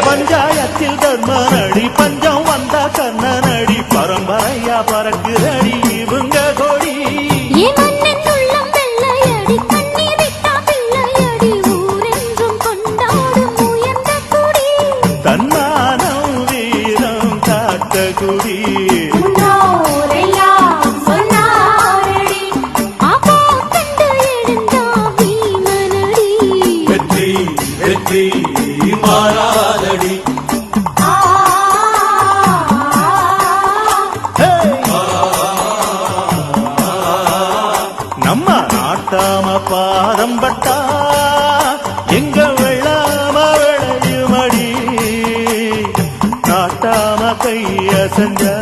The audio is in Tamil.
பஞ்சாயத்தில் தர்மனடி பஞ்சம் வந்த கண்ணனடி பரம்பரையா பறக்குதடி இவங்க கொடி தன்மானம் வீரம் காத்த குடி வெற்றி வெற்றி மாறாதடி நம்ம நாட்டாம பாதம் பட்டா எங்க வெள்ளாம விளையுமடி நாட்டாம கைய செஞ்சா